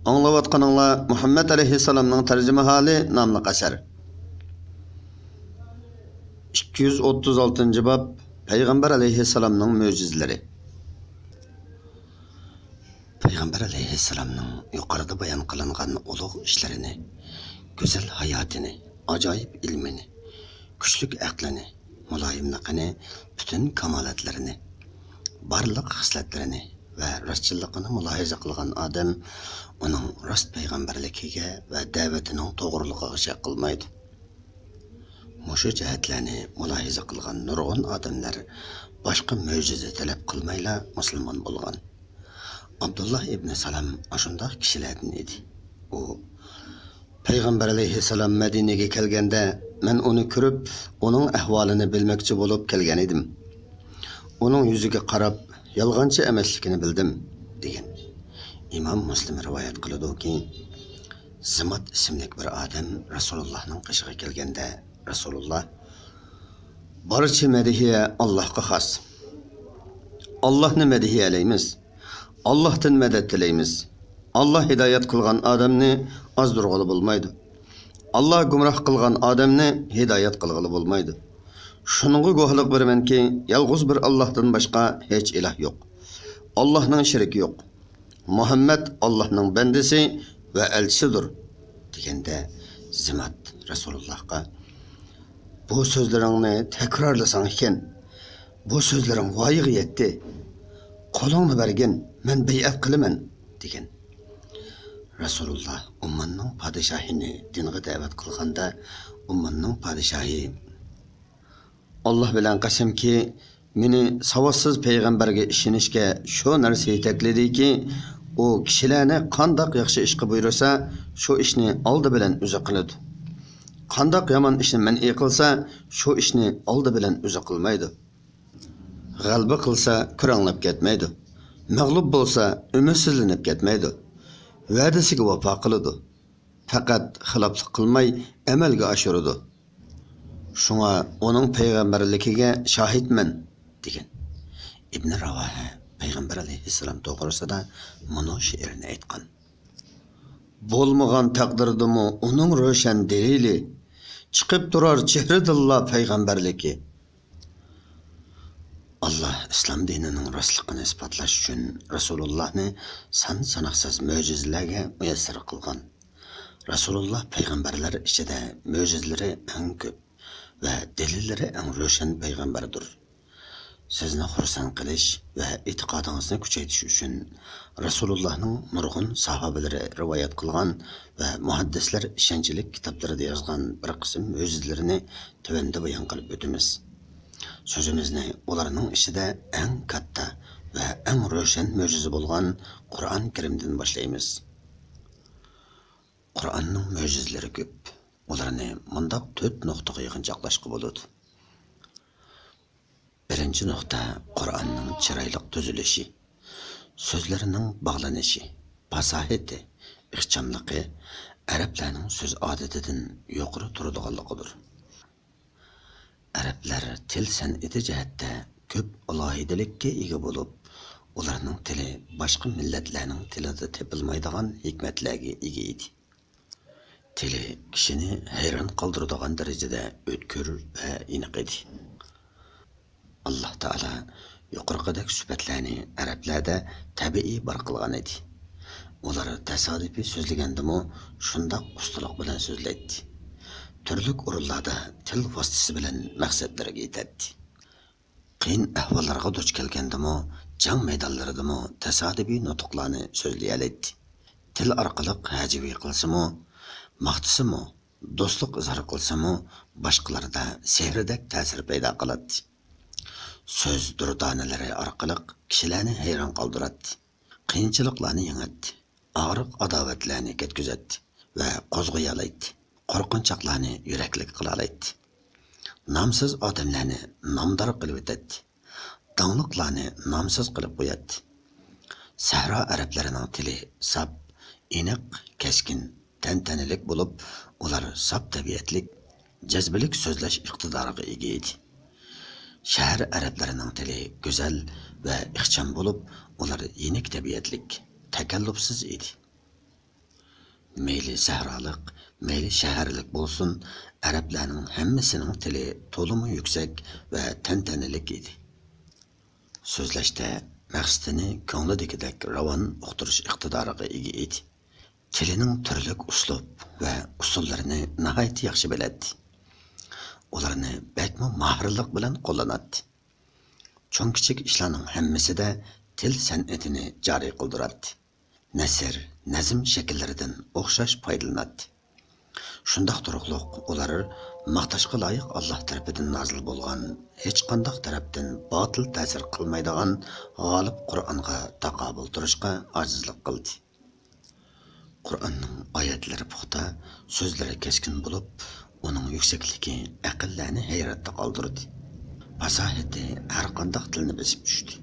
Anlavatqanыңlar Muhammed Aleyhisselam'ның tercüme hali namlı eser. 236. bab Peygamber Aleyhisselam'ның mucizleri. Peygamber Aleyhisselam'ның yukarıda bayan kılıngan uluq işlerini, güzel hayatını, acayip ilmini, güçlük aklini, mulayimliğini, bütün kamaletlerini, barlık hisletlerini ve rastçılıkını mülahiza kılgan adam onun rast peygamberlikiga ve davetinin doğruluğuna şek kılmaydı. Muşu cihetlerini mülahiza kılgan nurgun adamlar başka mucize talep kılmayla Müslüman bolgan. Abdullah ibn Salam aşundaq kişilerden idi. O Peygamber aleyhisselam Medine'ye kelgende men onu körüp onun ahvalini bilmekçi bolup kelgen edim. Onun yüzüge qarab yalğancı emasligini bildim degan. İmam Müslim rivayet kılıdı ki Zimat isimlik bir adam Resulullah'ın qışığı kelgende Resulullah barcha medihiye Allah'a xas. Allah'ni medihiye eleymiz. Allah'tan medet dileymiz. Allah hidayet kılgan adamni azdurgalı bulmaydı. Allah gumrah kılgan adamni hidayet kılgalı bulmaydı. Şununğa gohlyk bermen ki yalğız bir Allah'tan başka hiç ilah yok. Allah'ның şeriki yok. Muhammed Allah'ның bendesi ve elçisidir degende Zimat Resulullah'a bu sözlerini tekrarlasan iken bu sözlerin vayığı yetti. Kolunu bergin men beyat kılımen degen. Resulullah ummanның padişahini dinge davet kılganda ummanның padişahı Allah bilen qasam ki meni savadsız peygamberge işinişke şu narsa tekledi ki o kişilerine qandaq yaxshi ishqa buyursa şu işni aldı bilen o'zi qiladi. Qandaq yomon ishni men qilsa şu ishni aldı bilen o'zi qilmaydi. G'alba qilsa kuranglab ketmaydi. Mag'lub bo'lsa umidsizlanib ketmaydi. Va'dasiga vafo qiladi. Faqat xiloflik qilmay amalga oshiradi. Şuna onun peygamberlikiga şahitmen degan. İbn Ravaha Peygamber aleyhisselam to'g'risida mana şiirini aytgan. Bo'lmagan taqdirdimi onun ro'shan delili chiqib turar chehridilla peygamberliki. Allah İslam dininin rastligini isbotlash uchun Resulullahni san sanoqsiz mo'jizalarga muyassar qilgan. Rasulullah peygamberler ichida mo'jizalari eng ko'p ve delilleri en roşan peygamberdir. Sizni xursand qilish ve itiqadınızını kuchaytirish uchun Resulullah'ның nurgun sahabeleri rivayet kılgan ve muhaddisler ishonchlik kitaplarida yozgan bir qism mo'jizalarini tövende bayan qilib o'tamiz. Sözümüzni ularning ichida eng katta ve eng roşan mo'jiza bo'lgan Qur'on Karimdan boshlaymiz. Qur'onning mo'jizalari ko'p. Ularni mundaq 4 nuqtaga yig'inchoqlashga bo'ladi. Birinchi nuqta Qur'onning chiroyli tuzilishi, so'zlarining bog'lanishi, fasahati, ixchamligi, arablarning so'z odatidan yuqori turadiganligidir. Arablar til san'ati jihatda ko'p alohidalikka ega bo'lib, ularning tili boshqa millatlarning tilida topilmaydigan hikmatlarga ega edi. Tili kişini hayran kaldırdıgan derecede ötkür ve iniq idi. Allah Teala yuqorqidagi sübetlerini Araplarda tabiiy bar qilgan edi. Ular tasodifiy so'zlagandimi shundaq ustalik bilan so'zlaydi. Turli o'rinlarda til vositasi bilan maqsadlarga yetadi. Qiyin ahvollarga duch kelgandimi, jang maydonlaridami tasodifiy nutqlarni so'zlay oladi. Til orqali hajiviy qilsimi maqtisimi, do'stlik izhor qilsimi, boshqalarda sehrdek ta'sir paydo qiladi. So'z durdanalari orqali kishilarni hayron qoldiradi. Qiyinchiliklarni yengadi. Og'riq adovatlarni ketkazadi va qo'zg'ayolaydi. Qo'rqinchoqlarni yuraklik qila oladi. Nomsiz odamlarni nomdor qilib o'tadi. Dangliqlarni nomsiz qilib qo'yadi. Sahro arablarining tili sap, aniq, keskin, tantanilik bo'lib, ular sap tabiatlik, jazbilik so'zlash iqtidoriga ega edi. Shahar arablarining tili go'zal va ixcham bo'lib, ular yenik tabiatlik, takallufsiz edi. meyli sahralık, meyli şehirlik bolsun, Araplarning hammasining tili to'limi yuksak va tantanilik edi. So'zlashda maqsadini ko'nglidagidek ravon uqtirish iqtidoriga ega edi. Tilining turlik uslub va usullarini nihoyat yaxshi biladi. Ularni bakmo mahirlik bilan qo'llanadi. Cho'ng kichik ishlarning hammasida til san'atini joriy qildiradi. Nasr, nazm shakllaridan o'xshash foydalanadi. Shundoq turuqliq ular maqtashga loyiq Alloh tarafidan nozil bo'lgan, hech qanday tarafdan botil ta'sir qilmaydigan g'olib Qur'onga taqobil turishga ojizlik qildi. Qur'onning oyatlari puxta, so'zlari keskin bo'lib, uning yuksakligi aqllarni hayratda qoldirdi. Fasahati har qanday tilni besib tushdi.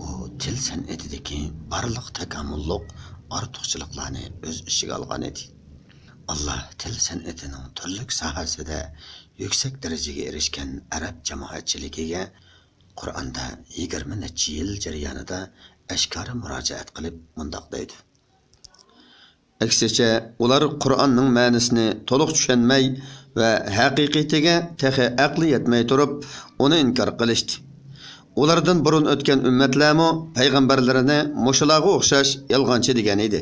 U til san'atidagi barliq takamulliq, ortiqchiliklarni o'z ichiga olgan edi. Allah til san'atining turli sohasida yuksak darajaga erishgan arab jamoatchiligiga Qur'onda 20 necha yil jarayonida ashkora murojaat qilib mundoq deydi. Aksicha ular Qur'onning ma'nosini to'liq tushunmay va haqiqatiga texi aqli yetmay turib, uni inkor qilishdi. Ulardan burun o'tgan ummatlarmo payg'ambarlarini mushularga o'xshash yolg'onchi degan edi.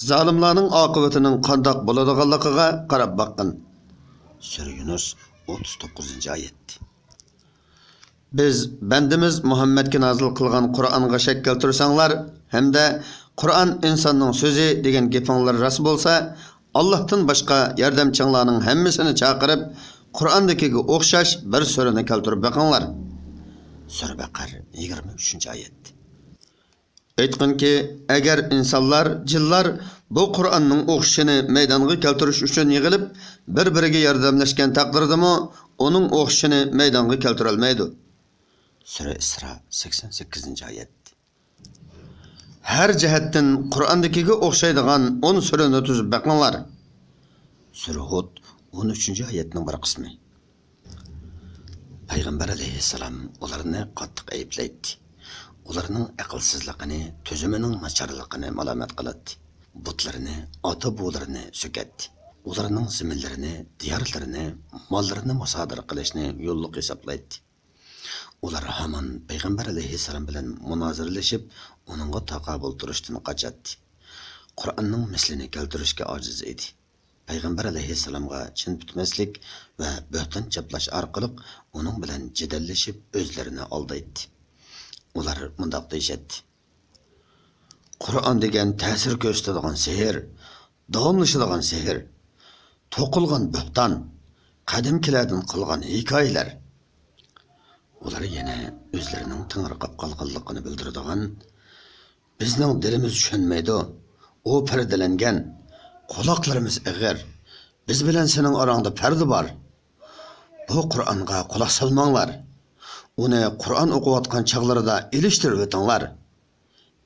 Zalimlarning oqibatining qandoq bo'ladiganligiga qarab boqqan. Sura Yunus 39-oyat. Biz bandimiz Muhammadga nozil qilgan Qur'onga shak keltirsanglar hamda Qur'on insonning so'zi degan gapinglar rost bo'lsa, Allohdan boshqa yordamchilarning hammasini chaqirib, Qur'ondagiga o'xshash bir surani keltirib boqinglar. Sura Baqara 23-oyat. Aytqinki, agar insonlar, jinlar bu Qur'onning o'xshishini maydonga keltirish uchun yig'ilib, bir-biriga yordamlashgan taqdirdami, uning o'xshishini maydonga keltira olmaydi. Sura Isro 88-oyat. Her jihatdan Qur'ondagiga o'xshaydigan 10 surani tuzib boqinglar. Sura Hud 13-oyatning bir qismi. Payg'ambar alayhissalom ularni qattiq ayblaydi. Ularning aqlsizligini, tuzumining nacharligini malomat qiladi. Butlarini, ota-bolarini so'kadi. Ularning ziminlarini, diyorlarini, mollarini musodir qilishni yo'lliq hisoblaydi. Ular hamon payg'ambar alayhissalom bilan munoziralashib, uningga taqobil turishdan qochadi. Qur'onning mislini keltirishga ojiz edi. Payg'ambar alayhissalomga chin bitmaslik va bo'hton chaplash orqali uning bilan jidallashib o'zlarini aldaydi. Ular mundoq deyishadi. Qur'on degan ta'sir ko'rsatadigan sehr, davomlashadigan sehr, to'qilgan bo'hton, qadimkilardan qilgan hikoyalar. Ular yana o'zlarining tingirqab qolganligini bildiradigan, bizning dilimiz tushunmaydi, u pardalangan, quloqlarimiz ig'ir, biz bilan sening orangda parda bor. Bu Qur'onga quloq solmanglar. Uni Qur'on o'qiyotgan chog'larida ilishtirib o'tinglar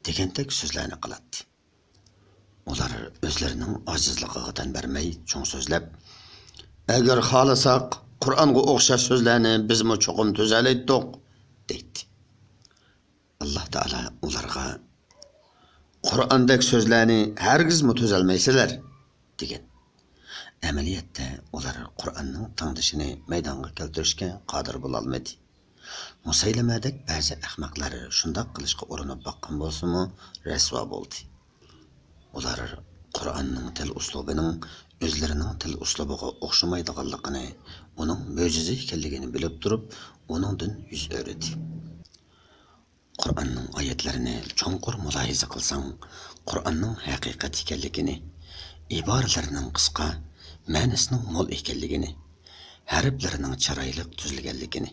degandek so'zlarni qiladi. Ular o'zlarining ojizligiga tan bermay cho'ng so'zlab, agar xohlasak Qur'onga o'xshash so'zlarni bizmi cho'qim tuzalaydik deydi. Alloh taolo ularga Qur'ondagi so'zlarni hargiz tuzalmaysizlar degan. Amaliyotda ular Qur'onning tangdishini maydonga keltirishga qodir bo'la olmadi. Musaylamadek ba'zi ahmoqlar shundoq qilishga urinib boqqan bo'lsa-mu, rasvo bo'ldi. Ular Qur'onning til uslubining o'zlarining til uslubiga o'xshamaydiganligini, uning mo'jiza ekanligini bilib turib, uningdan yuz o'rdi. Qur'onning oyatlarini cho'nqur mulohaza qilsang, Qur'onning haqiqat ekanligini, iboralarining qisqa, ma'nosining mo'l ekanligini, harflarining chiroyli tuzilganligini,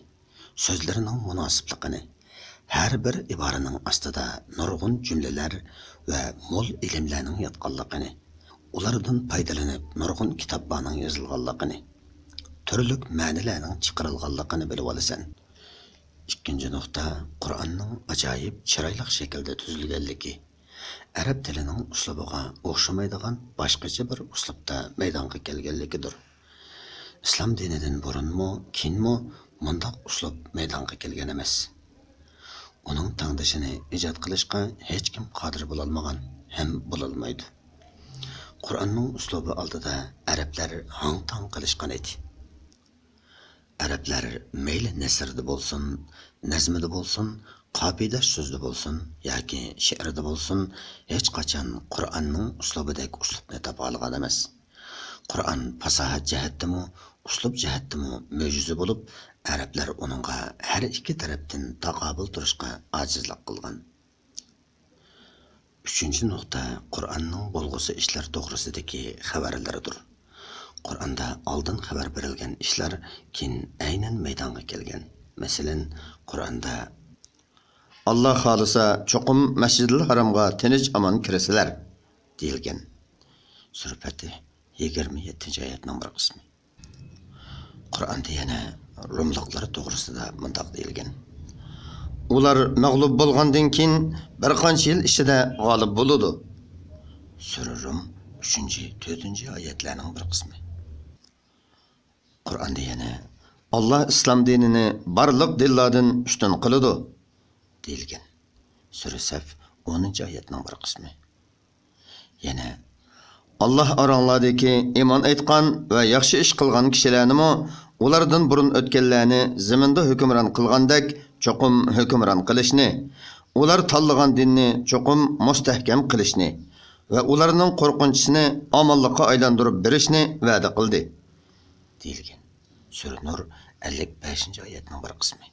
so'zlarining munosibligini, har bir iboraning ostida nurg'un jumlalar va mo'l ilmlarning yotganligini, ulardan foydalanib nurg'un kitoblarning yozilganligini, turli ma'nolarning chiqarilganligini bilib olasan. Ikkinchi nuqta, Qur'onning ajoyib chiroyli shaklda tuzilganligi, arab tilining uslubiga o'xshamaydigan boshqacha bir uslubda maydonga kelganligidir. Islom dinidan burunmi, keyinmi bundoq uslub maydonga kelgan emas. Uning tangdishini ijod qilishga hech kim qodir bo'la olmagan ham bo'la olmaydi. Qur'onning uslubi oldida arablar hang-tang qilishgan edi. Arablar mayli nasrda bo'lsin, nazmida bo'lsin, qobida so'zda bo'lsin yoki she'rida bo'lsin, hech qachon Qur'onning uslubidagi uslubni topa olgan emas. Qur'on fasohat jihatdimi, uslub jihatdimi mo'jiza bo'lib, arablar uningga har ikki tarafdan taqobil turishga ojizlik qilgan. 3-nuqta Qur'onning bo'lg'usi ishlar to'g'risidagi xabarlaridir. Qur'onda oldin xabar berilgan ishlar keyin aynan maydonga kelgan. Masalan, Qur'onda Alloh xolisa cho'qim Masjidil Haromga tinch amon kirasizlar deyilgan. Sura Fatih 27-oyatning bir qismi. Qur'onda yana Rumliqlar to'g'risida mundaq deyilgan. Ular mag'lub bo'lgandan keyin bir qancha yil ichida g'olib bo'ladi. Sura Rum 3-4-oyatlarning bir qismi. Qur'onda yana Alloh islom dinini barliq dillardan ustun qiladi deyilgan. Sura Saf 10-oyatning bir qismi. Yana Alloh oranglardagi iymon aytgan va yaxshi ish qilgan kishilarni ulardan burun o'tganlarni zaminda hukmron qilgandek cho'qim hukmron qilishni, ular tanlagan dinni cho'qim mustahkam qilishni va ularning qo'rqinchisini omonlikqa aylantirib berishni va'da qildi deyilgan. Sura Nur 55-oyatning bir qismi.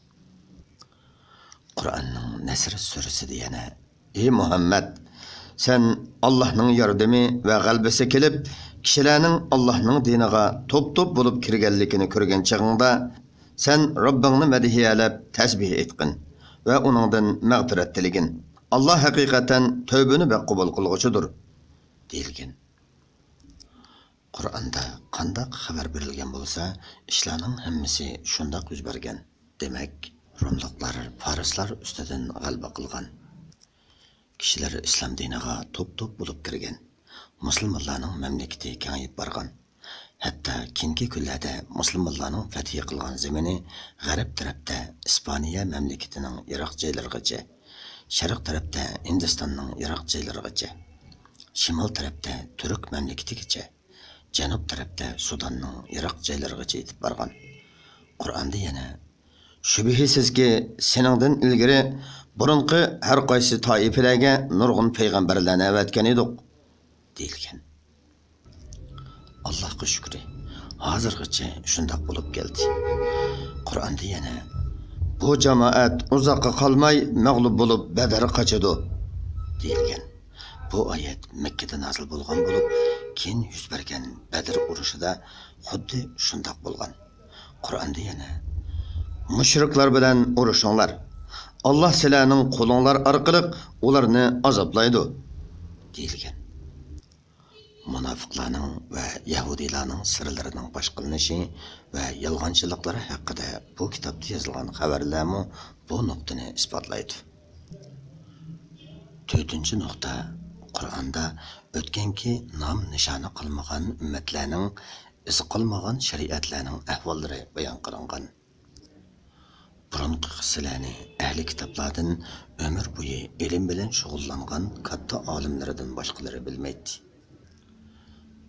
Qur'onning Nasr surasida yana: "Ey Muhammad, sen Allohning yordami va g'albasi kelib, kishilarning Allohning diniga top-top bo'lib kirganligini ko'rgan chaqingda, sen Robbingni madhiyalab tasbih etqin va uningdan mag'firat tiligin. Alloh haqiqatan tövbeni qabul qilg'uchidir" deyilgan. Qur'onda qandaq xabar berilgan bo'lsa, ishlarning hammasi shundoq yuz bergan. Demak, Rumliqlar farislar ustidan g'alaba qilgan. Kishilar islom diniga top-top bo'lib kirgan. Musulmonlarning mamlakati kengayib borgan. Hatto keyingi kunlarda musulmonlarning fath qilgan zamani g'arb tarafda Ispaniya mamlakatining Iroq joylarigacha, sharq tarafda Hindistonning Iroq joylarigacha, shimol tarafda Turk mamlakatigacha, janub tarafda Sudanning Iroq joylarigacha yetib borgan. Qur'onda yana: "Shubhisizki, seningdan ilgari burunqi har qaysi toifalarga nurg'un payg'ambarlarni avatgan edik" deyilgan. Allohga shukri, hozirgacha shundoq bo'lib keldi. Qur'onda yana: "Bu jamoat uzoqqa qolmay mag'lub bo'lib Badr qochadi" deyilgan. Bu oyat Makkada nozil bo'lgan bo'lib, keyin yuz bergan Badr urushida xuddi shundoq bo'lgan. Qur'onda yana: "Mushriklar bilan urushinglar. Alloh sizlarning qo'linglar orqali ularni azoblaydi" deyilgan. Munofiqlarning va yahudiylarning sirlarining fosh qilinishi va yolg'onchiliklari haqida bu kitobda yozilgan xabarlarmi bu nuqtani isbotlaydi. 4-nuqta Qur'onda o'tganki nom nishoni qilmagan ummatlarning izi qolmagan shariatlarning ahvollari bayon qilingan. Burunqi qissalarni ahli kitoblardan umr bo'yi ilm bilan shug'ullangan katta olimlardan boshqalari bilmaydi.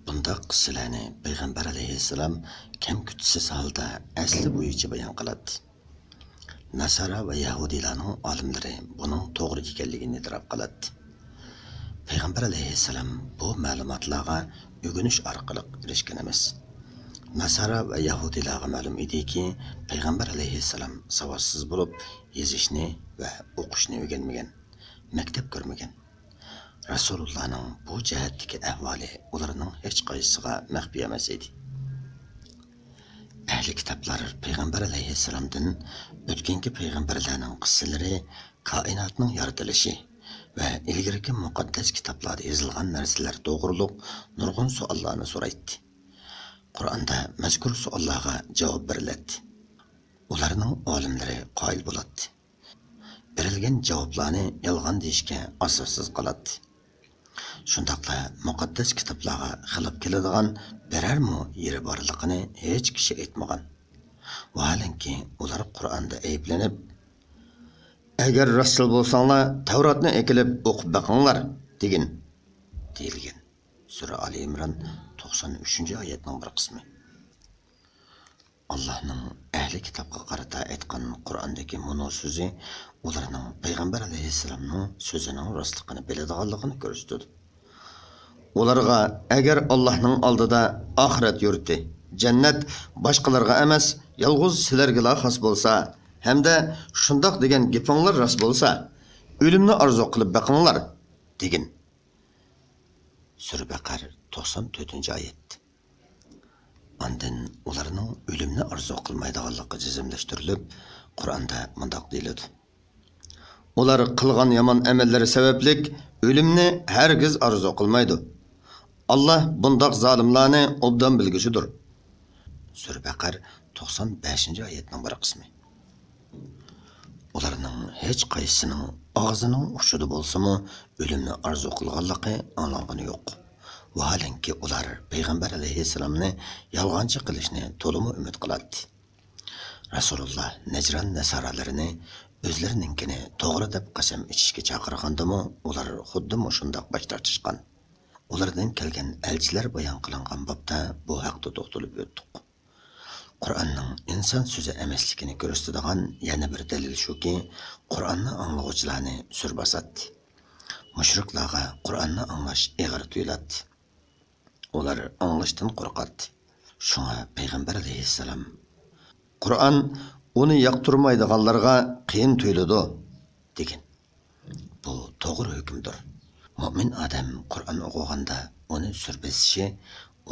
Bundaq qissalarni Payg'ambar alayhissalom kam kutsiz holda asli bo'yicha bayon qiladi. Nasara va yahudiylarning olimlari buning to'g'ri ekanligini e'tirof qiladi. Payg'ambar alayhissalom bu ma'lumotlarga o'rganish orqali erishgan emas. Nasara va yahudiylarga ma'lum ediki, Payg'ambar alayhissalom savodsiz bo'lib, yozishni va o'qishni o'rganmagan, maktab ko'rmagan. Rasulullohning bu jihatdagi ahvoli ularning hech qaysisiga maxfiy emas edi. Ahli kitoblar Payg'ambar alayhissalomdan o'tgangi payg'ambarlarning qissalari, koinotning yaratilishi va ilgirki muqaddas kitoblarda yozilgan narsalar to'g'riliq nurg'un savollarni so'raydi. Qur'onda mazkur savollarga javob beriladi. Ularning olimlari qoyil bo'ladi. Berilgan javoblarni yolg'on deyishga asossiz qoladi. Shundaqla muqaddas kitoblarga xilop keladigan birarmi yeri borligini hech kishi aytmagan. Vaholanki ular Qur'onda ayblanib, "Agar rasul bo'lsanglar, Tavrotni ekilib o'qib boqinglar" degan deyilgan. Sura Ali İmran 93. ayetning bir qismi. Allah'ның әhli kitapqa qarata aytgan Qur'ondagi mono so'zi ularning payg'ambar alayhissalomning so'zining rostligini biladiganligini ko'rsatadi. Ularga agar Allohning oldida oxirat yurti, jannat boshqalarga emas, yolg'iz sizlarga xos bo'lsa, hamda shundoq degan gapinglar rost bo'lsa, o'limni orzu qilib baqinglar degan. Sura Baqara 94-oyat. Ondan ularning o'limni orzu qilmaydiganligi jazmlashtirilib, Qur'onda mundaq deyiladi. Ular qilgan yomon amallari sababli o'limni hargiz orzu qilmaydi. Allah bundaq zolimlarni obdan bilgüçüdür. Sura Baqara 95-oyatning bir qismi. Ularning hech qaysisining og'zining ushida bo'lsa-mu o'limni orzu qilganligi anglangani yo'q. Vaholanki ular payg'ambar alayhissalomni yolg'onchi qilishni to'liq umid qiladi. Rasululloh Najron nasaralarini o'zlarininkini to'g'ri deb qasam ichishga chaqirgandimi, ular xuddi shundoq bosh tortishgan. Ulardan kelgan elchilar bayon qilingan bobda bu haqda to'xtalib o'tdik. Qur'onning inson so'zi emasligini ko'rsatadigan yana bir dalil shuki, Qur'onni anglovchilarni surbasat. Mushriklarga Qur'onni anglash og'ir tuyuladi. Ular anglashdan qo'rqadi. Shunga payg'ambar alayhissalom Qur'on uni yoqtirmaydiganlarga qiyin tuyuladi degan. Bu to'g'ri hukmdir. Mu'min odam Qur'on o'qiganda uni surbasishi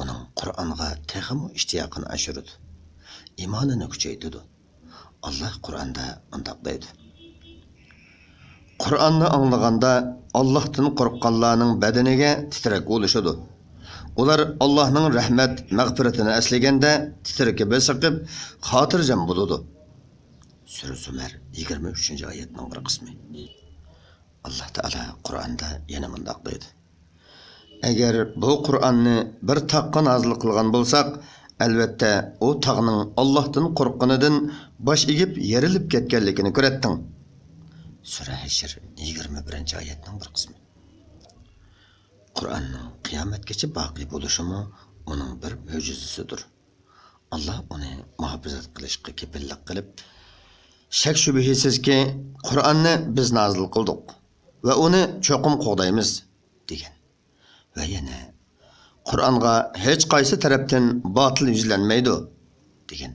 uning Qur'onga texmo ishtiyoqini oshiradi. İmanını kuchaytirdi. Allah Qur'onda undaq deydi. Qur'onni anglaganda Allohdan qo'rqqanlarning badaniga titrak bo'lishadi. Ular Allohning rahmat, mag'firatini eslaganda titrakka besiqib, xotirjam bo'ladi. Sura Zumar 23-oyatning bir qismi. Allah Taala Qur'onda yana mundaq deydi. Agar bu Qur'onni bir taqqa nozil qilgan bo'lsak, albatta o tağning Allohdan qo'rqqanidan bosh egib yerilib ketganligini ko'ratding. Sura Hashr 21-oyatning bir qismi. Qur'onning qiyomatgacha boqiy bo'lishimi uning bir mo'jizasidir. Allah uni muhofazat qilishga kepillik qilib, shak shubhisizki Qur'onni biz nozil qildik va uni cho'qim qo'g'daymiz degan. Va yana Qur'onga hech qaysi tarafdan botil yuzlanmaydi degan.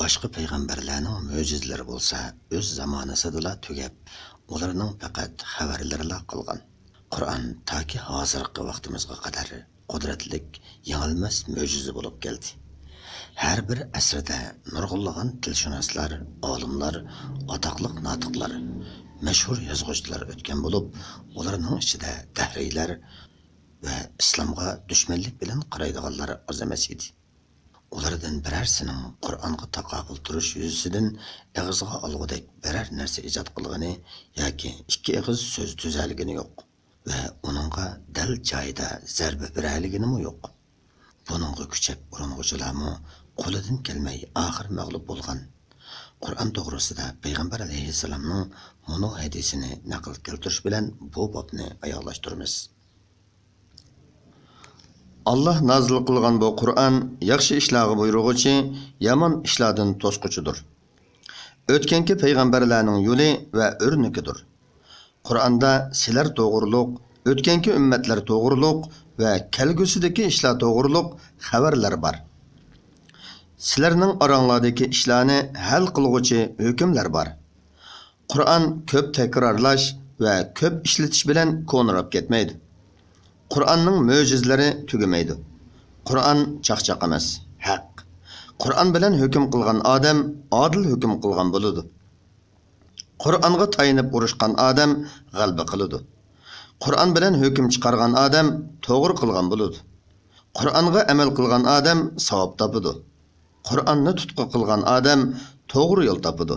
Boshqa payg'ambarlarning mo'jizalari bo'lsa, o'z zamonasida tugab, ularning faqat xabarlarla qilgan. Qur'on toki hozirgi vaqtimizga qadar qudratlik, yengilmas mo'jiza bo'lib keldi. Har bir asrda nurg'unlagan tilshunoslar, olimlar, atoqli notiqlar, mashhur yozuvchilar o'tgan bo'lib, ularning ichida dahriylar ve İslam'a düşmanlık bilen qaraydiganlar az emas edi. Ulardan birersining Qur'onga taqobil turish yuzasidan og'izga olgudek biror narsa ijod qilgani yoki ikki og'iz so'z tuzalgani yo'q va uningga dal joyida zarba beralligini yo'q. Buningga kuchab urinuvchilarmi qo'lidan kelmay oxir mag'lub bo'lgan. Qur'on to'g'risida payg'ambar alayhissalomning mono hadisini naql keltirish bilan bu bobni oyoqlashtiramiz. Allah nazil qilgan bu Qur'on yaxshi ishlarga buyuruvchi, yomon ishlardan to'squchidir. O'tganki payg'ambarlarning yo'li va o'rnikidir. Qur'onda sizlar to'g'riliq, o'tganki ummatlar to'g'riliq va kelgusidagi ishlar to'g'riliq xabarlar bor. Sizlarning oranglardagi ishlarni hal qilguvchi hukmlar bor. Qur'on ko'p takrorlash va ko'p ishlatish bilan ko'nirab ketmaydi. Qur'onning mo'jizalari tugamaydi. Qur'on chaqchaq emas, haq. Qur'on bilan hukm qilgan odam adil hukm qilgan bo'ladi. Qur'onga tayinib urushgan odam g'alaba qiladi. Qur'on bilan hukm chiqargan odam to'g'ri qilgan bo'ladi. Qur'onga amal qilgan odam savob topadi. Qur'onni tutqu qilgan odam to'g'ri yo'l topadi.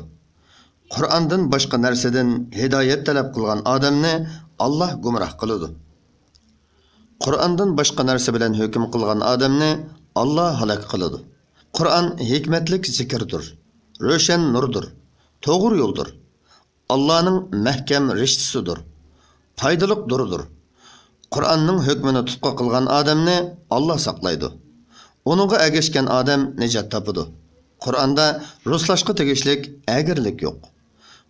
Qur'ondan boshqa narsadan hidoyat talab qilgan odamni Alloh gumroh qiladi. Qur'ondan boshqa narsa bilan hukm qilgan odamni Alloh halok qiladi. Qur'on hikmatlik zikrdir, ro'shan nurdir, to'g'ri yo'ldir. Allohning mahkam rishtisidir, foydali duridir. Qur'onning hukmini tutqu qilgan odamni Alloh saqlaydi. Onunğa ergeşken adam necat tapıdı. Kur'an'da Ruslashqa tegishlik agirlik yo'q.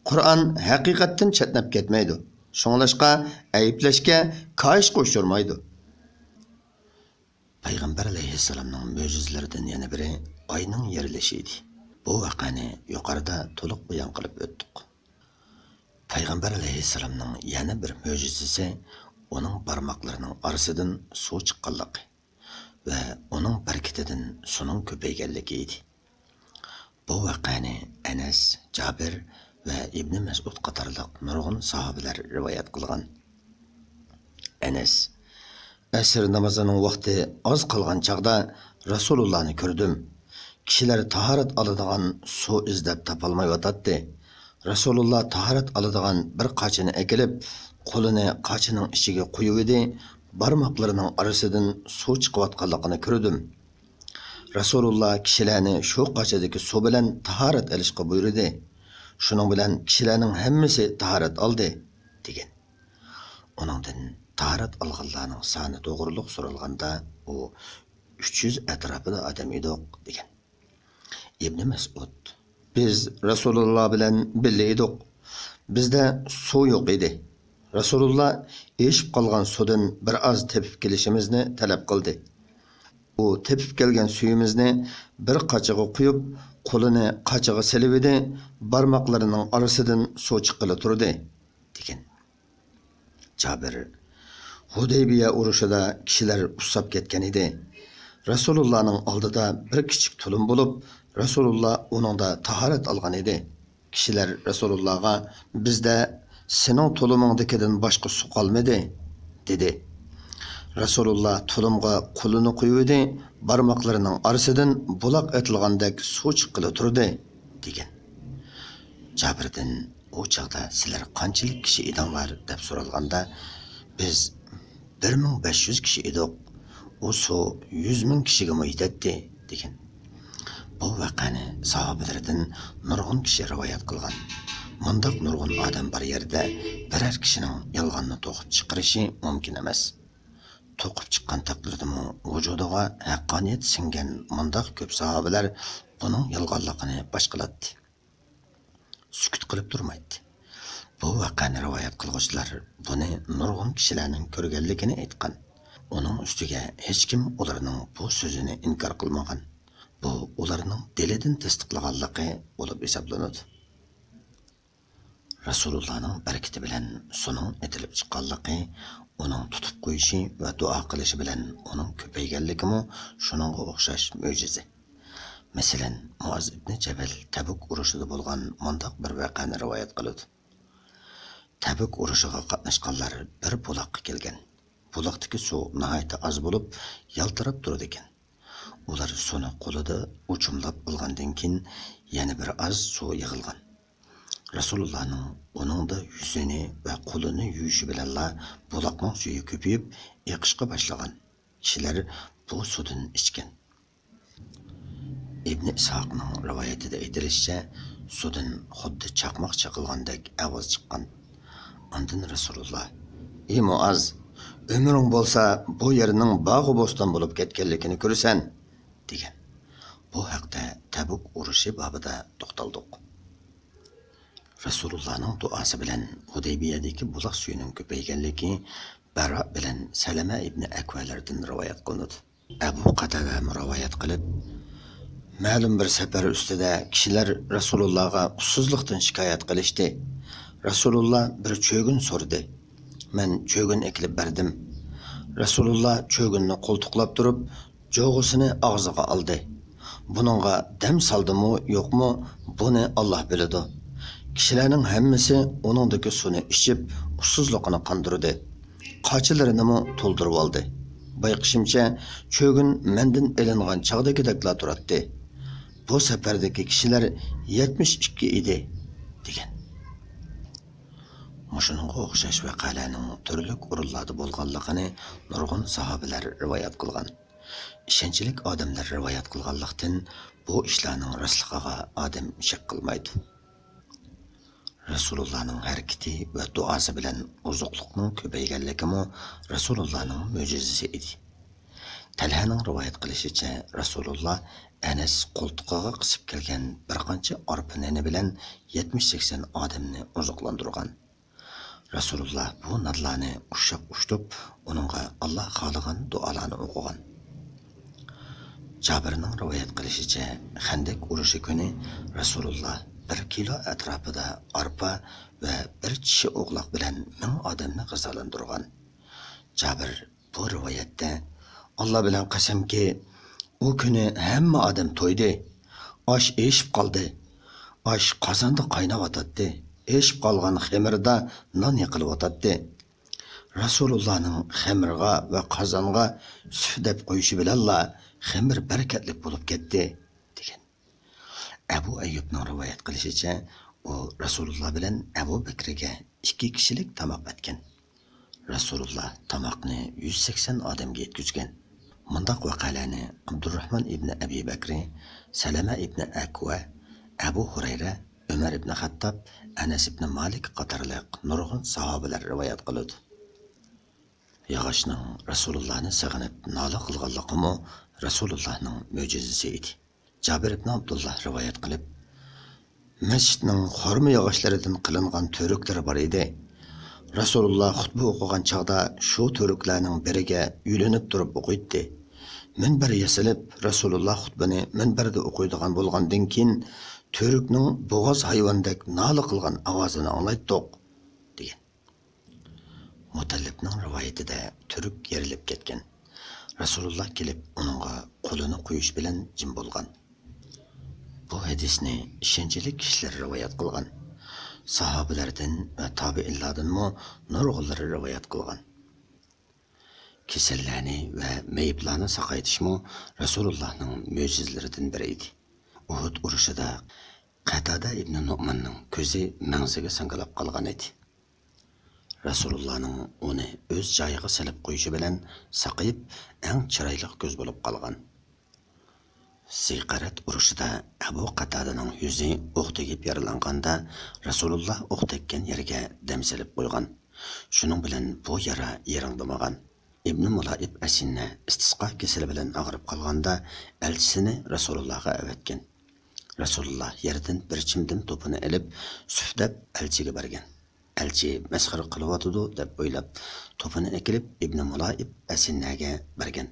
Qur'on haqiqatdan chetnab ketmaydi. Şoňlaşqa ayıplashga kayish qo'shtirmaydi. Payg'ambar alayhissalomning mo'jizalaridan yana biri oyning yerilishi edi. Bu voqeani yuqorida to'liq bayon qilib o'tdik. Payg'ambar alayhissalomning yana bir mo'jizasi uning barmoqlarining orasidan suv chiqqanligi ve onun bereketinden sunun köpeygenligi idi. Bu vakani Enes, Cabir ve İbn Mesud qatarlıq nurgun sahabeler rivayet kılgan. Enes, əsr namazının vakti az kalgan çağda Resulullah'ını gördüm. Kişiler taharet alıdığan su izlep tapalmay vatatdı. Resulullah taharet alıdığan bir qaçını ekilip, kolunu qaçının içine koyuvidi. Barmaqlarının arasından su çıqıvatqanlığını gördüm. Rasulullah kişilerini şu qaçadaki su bilen taharet alışqa buyurdu. Şunun bilen kişilerinin hemmisi taharet aldı, degen. Onundan taharet alğanlarının sani doğruluk sorulganda o 300 etrafında adam idik, degen. İbn Mesud, biz Rasulullah bilen birli idik. Bizde su yok idi. Rasulullah eşip kalgan sudan bir az tepip gelişimizni talep kıldı. O tepip gelgen suyumuzni bir qaçığı kuyup, kolunu qaçığı silividi, barmaklarının arasından su çıqqılı turdu, degen. Cabir, Hudeybiye uruşida kişiler usap ketken idi. Rasulullah'nın aldıda bir küçük tulum bulup, Rasulullah onun da taharet algan idi. Kişiler Rasulullah'a bizde senin tulumundakiden başka su kalmadı, dedi. Resulullah tulumga kulunu koyuyordu, barmaklarının arasından bulak etilgandek su çıqqılı turdu, degen. Cabir'den o çağda sizler qançılık kişi idinlar dep soralganda, biz 1500 kişi idik, o su 100.000 kişiga yetdi, degen. Bu vaqani sahabelerden nurgun kişi rivayet kılgan. Mundaq nurgun adam bar yerde birer kişinin yalganını to'qib chiqarishi mumkin emas. To'qib chiqqan taqdirdimi vujudiga haqqoniyat singan mundaq ko'p sahobalar buning yalg'onligini boshqalatdi. Sukut qilib turmaydi. Bu vaqani rivoyat qilguvchilar buni nurgun kishilarning ko'rganligini aytgan. Uning ustiga hech kim ularning bu so'zini inkor qilmagan. Bu ularning dilidan tasdiqlaganligi bo'lib hisoblanadi. Rasulullah'ның bereketi bilen sunun etilip çıqqanlığı, onun tutup koyuşu ve dua kılışı bilen onun köpeygenligi mi şununla okşaş möcize. Meselen Muaz ibn Cebel Tabuk uruşida bolgan mundaq bir vaqani rivayet qiladi. Tabuk uruşuga qatnaşqanlar bir bulaqqa kelgan. Bulaqdagi suv nihoyatda az bo'lib, yaltirab turadi ekan. Ular suvni qo'lida uçumlab olgandan keyin yana bir az suv yig'ilgan. Rasulullah'ның onun da yüzünü ve kolunu yuyuşu bilenla bulakның suyu köpüyüp yakışqa başlagan. Kişiler bu sudan içken. İbn İshaqның rivayetide aytilishicha, sudan xuddi chaqmoq chaqilgandek ovoz chiqqan. Ondan Rasulullah, "Ey Muaz, ömrüň bolsa bu yerning bog'i bo'ston bo'lib ketganligini ko'rsan", degan. Bu haqda Tabuk urushi babida to'xtaldik. Resulullah'ның duası bilen Hudeybiyedeki bulak suyunun köpeygenligi Bara bilen Seleme ibn Ekvelerden rivayet kılındı. Ebu Katada rivayet kılıp, ma'lum bir sefer üstüde kişiler Resulullah'a usuzluktan şikayet kılıştı. Resulullah bir çögün sordu. Men çögün ekilip berdim. Resulullah çögününü koltuklap durup, çoğusunu ağzıga aldı. Bununla dem saldı mı yok mu bunu Allah biledi. Kişilerin hemmisi onundaki sunu içip usuzluğunu kandırdı. Qaçılarını mı toldurып aldı. Bayqışımca çögün menden elingan çağdakidekla turattı. Bu seferdeki kişiler 72 idi, degen. Muşununğa oxşaş vaqalarning türlük urullarda bolganligini nurgun sahabeler rivayet kılgan. İşençilik adamlar rivayet kılganlıqdan bu işlerning rastligiga adam shak qilmaydi. Rasulullahның hareketi ve duası bilen uzuqluqның köpeygenlikimi Rasulullahның möcüzesi idi. Talhaning rivoyat qilishicha, Rasulullah Anas qo'ltiqiga qisib kelgan bir qancha arpa nani bilan 70-80 odamni uzuqlantirgan. Rasulullah bu narlarni ushshab ushtib, uningga Alloh xohlagan duolarni o'qigan. Jabirning rivoyat qilishicha, Xandak urushi kuni Rasulullah 1 kilo atrofida arpa va bir kishi o'qloq bilan 1000 odamni g'izolantirgan. Jabir bu rivoyatda Allah bilan qasamki, o kuni hamma odam to'ydi. Osh eshib qoldi. Osh qozonda qaynab o'tadi. Eshib qolgan xamirda non yiqilib o'tadi. Rasulullahning xamirga va qozonga suv deb qo'yishi bilanla xamir barakatli bo'lib ketdi degan. Abu Ayyubning rivoyat qilishicha, u Rasulullah bilan Abu Bakrga 2 kishilik tamoq etgan. Rasulullah tamoqni 180 odamga yetkazgan. Mundaq vaqalarni Abdurrahman ibn Abi Bakri, Salama ibn Akwa, Abu Hurayra, Umar ibn Xattab, Anas ibn Malik qatorliq nurg'un sahobalar rivoyat qiladi. Yog'ochning Rasulullahni sig'inib nola qilganligimi Rasulullahning mo'jizasi edi. Jabir ibn Abdullah rivoyat qilib, masjidning xurma yog'ochlaridan qilingan to'riklar bor edi. Rasulullah xutba o'qigan chaqda shu to'riklarning biriga yulinib turib o'qiydi. Minbar yasalib, Rasulullah xutbani minbarda o'qiydigan bo'lgandan keyin to'rikning bo'g'oz hayvondek nola qilgan ovozini anglaydiq degan. Mutallibning rivoyatida to'rik yerilib ketgan. Rasulullah kelib uningga qo'lini qo'yish bilan jim bo'lgan. Bu hadisni ishonchli kishilar rivoyat qilgan. Sahabelerden ve tabi'inlardan mu nurg'unlari rivoyat qilgan. Kasallarni ve meyiblarni saqaytishmu Rasulullahning mo'jizalaridan biri edi. Uhud urushida Qatada ibn Nu'manning ko'zi mangziga sangalab qolgan edi. Rasulullahning uni o'z joyiga solib qo'yishi bilan saqayib, eng chiroyli ko'z bo'lib qolgan. Siqarat urushida Abu Qatadaning yuzi o'q tegib yaralanganda Rasulullah o'q tekkan yerga dam silib qo'ygan. Shuning bilan bu yara yerangdamagan. Ibn Mulayib Asinna istisqa kasali bilan og'rib qolganda elchisini Rasulullahga avatgan. Rasulullah yerdan bir chimdim to'pini ilib, sufdab elchiga bergan. Elchi masxara qilyotdi deb o'ylab, to'pini ekilib Ibn Mulayib Asinnaga bergan.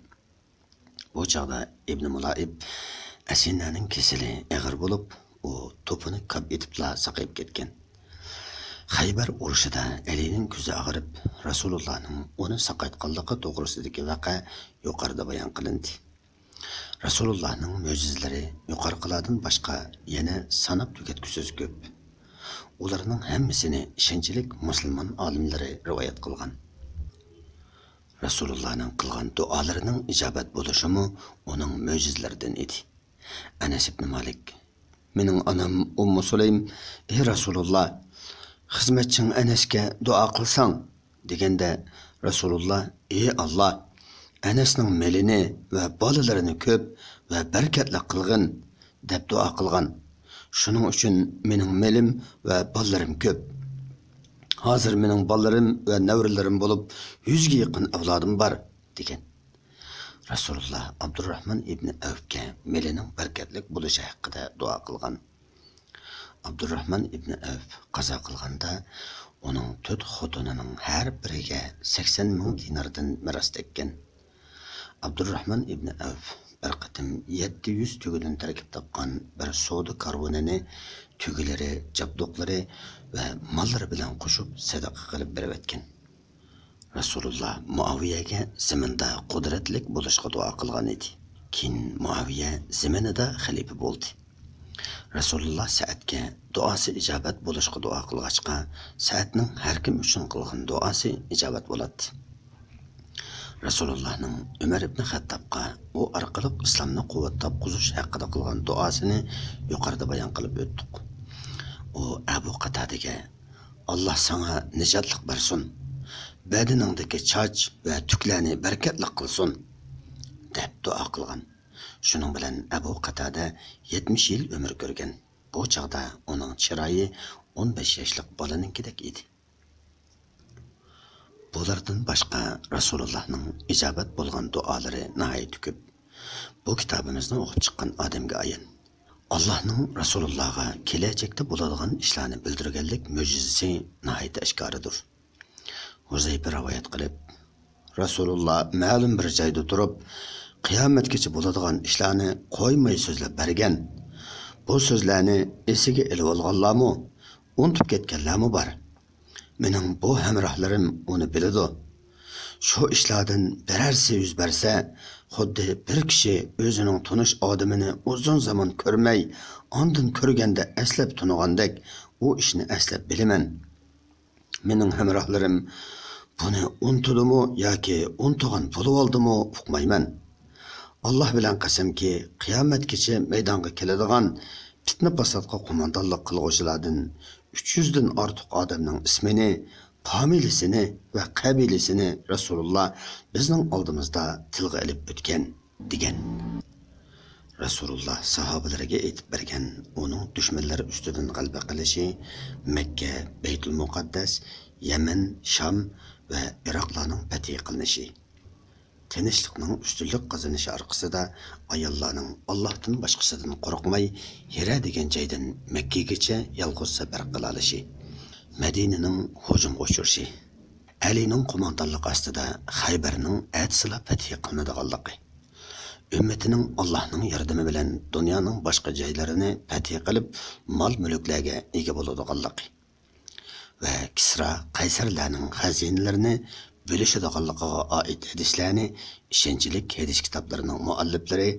Bu chaqda Ibn Mulayib Asinnaning kasali og'ir bo'lib, u to'pini kab etibla saqayib ketgan. Xaybar urushida Alining ko'zi og'rib, Rasulullohning uni saqaytganligi to'g'risidagi vaqa yuqorida bayon qilindi. Rasulullohning mo'jizalari yuqorqilardan boshqa yana sanab tugatgusiz ko'p. Ularning hammasini ishonchli musulmon olimlari rivoyat qilgan. Rasulullahning qilgan duolarining ijobat bo'lishimi uning mo'jizalaridan edi. Anas ibn Malik: "Mening onam Ummu Sulaym, ey Rasulullah, xizmatching Anasga duo qilsang" deganda Rasulullah: "Ey Alloh, Anasning melini va bolalarini ko'p va barakatli qilgin" deb duo qilgan. Shuning uchun mening melim va bolalarim ko'p. Hozir mening bolalarim va nevralarim bo'lib 100 ga yaqin avlodim bor degan. Rasulullah Abdurrahman ibn Avfga melining barakatli bo'lishi haqida duo qilgan. Abdurrahman ibn Avf qazo qilganda uning 4 xotinining har biriga 80 ming dinardan miros tekkan. Abdurrahman ibn Avf bir qatim 700 tugidan tarkib topgan bir savdo karvonini tugilari, jabduqlari va mollari bilan qo'shib sadaqa qilib berib o'tgan. Rasulullah Muaviyaga zaminda qudratlik bo'lishga duo qilgan edi. Keyin Muaviya zaminida xalifa bo'ldi. Rasulullah Sa'dga duosi ijobat bo'lishga duo qilgachqa, Sa'dning har kim uchun qilgan duosi ijobat bo'ladi. Rasulullahning Umar ibn Xattobga u orqali islomni quvvatlab quzish haqida qilgan duosini yuqorida bayon qilib o'tdik. U Abu Qatadaga: "Alloh sana nijotlik bersin, badaningdagi choch va tuklarni barakatli qilsin" deb duo qilgan. Shuning bilan Abu Qatada 70 yil umr ko'rgan. Bu chaqda uning chiroyi 15 yaşlık balaninkidek edi. Bulardan başqa Rasulullah'ның ijabat bolgan duaları nahayet köp. Bu kitabımızda okup çıkan Adem'ge ayan. Allah'ның Rasulullah'a keləcekte buladigan işlarni bildirganlik möjizesi nahayet aşkarıdır. Huzayfa rivayet qilib, Rasulullah ma'lum bir joyda turib, qiyomatgacha bo'ladigan ishlarni qo'ymay so'zlab bergan. Bu so'zlarni esiga ilib olganlarmi, unutib ketganlarmi bor. Mening bu hamrohlarim uni biladi. Shu ishlardan birarsi yuz bersa, xuddi bir kishi o'zining tunish odamini uzun zaman ko'rmay, ondan ko'rganda eslab tunigandek, u ishni eslab bilaman. Mening hamrohlarim buni unutdimi yoki unutgan bo'lib oldimi uqmayman. Allah bilan qasamki, qiyomatgacha maydonga keladigan fitna fasodga qo'mondonlik qilg'uvchilardan 300 dan ortiq odamning ismini, familiyasini va qabilasini Rasululloh bizning oldimizda tilga ilib o'tgan degan. Rasululloh sahobalariga aytib bergan uning dushmanlari ustidan g'alaba qilishi, Makka, Baytul Muqaddas, Yaman, Sham ve Iraklarning fath qilinishi, tinchlikning ustunlik qozonishi orqasida ayollarning Allohdan boshqasidan qo'rqmay Hira degan joydan Makkagacha yolg'iz safar qila olishi, Madinaning hujumga uchrashi, Alining qo'mondonligi ostida Xaybarning atsilab fath qilinadiganligi, ümmetining Allohning yordami bilan dunyoning boshqa joylarini fath qilib, mol-mulklarga ega bo'ladiganligi ve Kisra, Qaysarlarning xazinalarini bölüşadiganligiga oid hadislarni ishonchli hadis kitoblarining mualliflari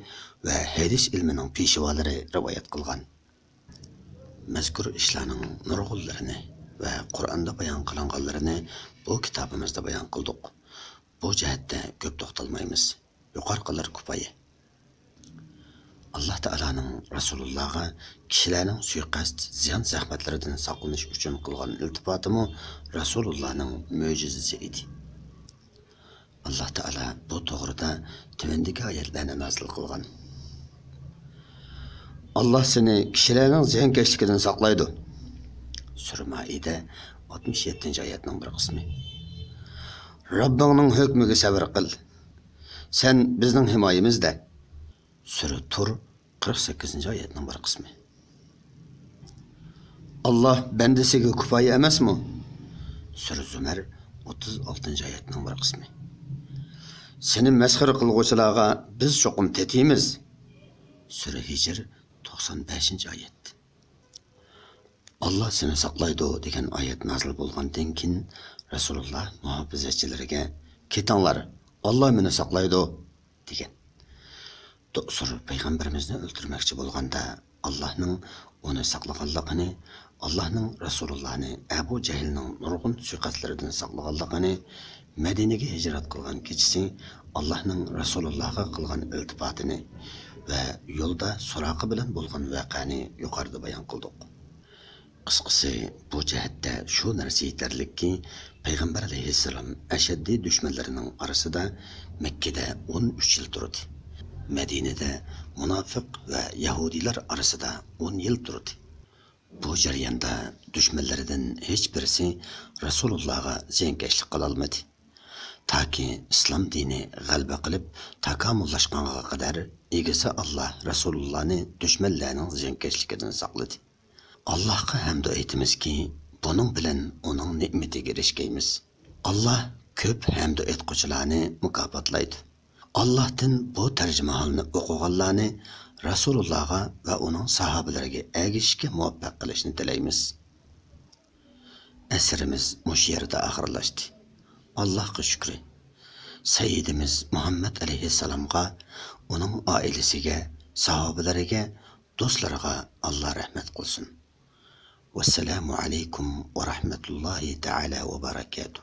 ve hadis ilmining peshvolari rivoyat qilgan. Mazkur ishlarning nurg'unlarini ve Qur'onda bayon qilinganlarini bu kitobimizda bayon qildik. Bu jihatda ko'p to'xtalmaymiz. Yuqorqilar kifoya. Allah Teala'nın Resulullah'a kişilerin suikast, ziyan zahmetlerinden saqlanish uchun qilgan iltifatımı Resulullah'ның möjizesi idi. Allah Teala bu to'g'rida tövendeki ayetlerini nazil qilgan. Allah seni kişilerin ziyankeşliginden saqlaydı. Sura Maide 67. ayetning bir qismi. Rabbingning hukmiga sabr qil. Sen bizning himoyamizda. Sura Tur 48. ayetning bir qismi. Allah bendisiga kifoya emasmi? Sura Zumar 36. ayetning bir qismi. Seni mesxir qilg'uvchilarga biz cho'qim tetimiz. Sura Hijr 95. ayet. Allah seni saqlaydi degan ayet nazil bo'lgandan keyin Rasululloh muhofizatchilariga ketinglar, Allah meni saqlaydi degan. Doğru Peygamberimizni öldürmekçi bo'lganda Allah'ның onu saqlaganligini, Allah'ның Rasulullah'ni Abu Cehilning nurg'un suiqastlaridan saqlaganligini, Madinaga hijrat qilgan kechisi Allah'ның Rasulullah'a qilgan iltifatini ve yo'lda Suraqa bilan bo'lgan voqeani yuqorida bayon qildik. Qisqasi bu jihatda shu narsa yetarlikki, Payg'ambar alayhissalom ashaddiy dushmanlarining orasida Makkada 13 yil turdi. Medine'de münafık ve Yahudiler arasında 10 yıl durdu. Bu jarayonda düşmanlardan hiçbirisi Resulullah'a ziyankeşlik kılalmadı. Ta ki İslam dini g'alaba qilib takamullaşqanğa kadar egisi Allah Resulullah'ni düşmanlarning ziyankeşligidan saqladı. Allah'a hamd aytamiz ki bunun bilan onun ne'matiga erishgaymiz. Allah ko'p hamd aytquchilarni mukofotlaydi. Allah'tan bu tercüme halini o'qiganlarni Rasulullah'a ve onun sahabelerine ergishishga muvaffaq qilishni tilaymiz. Asrimiz mush yerda oxirlashdi. Allohga shukr. Sayyidimiz Muhammad alayhissalomga, onun oilasiga, sahabeleriga, do'stlariga Allah rahmat qilsin. Vassalamu alaykum va rahmatullohi ta'ala va barakatuh.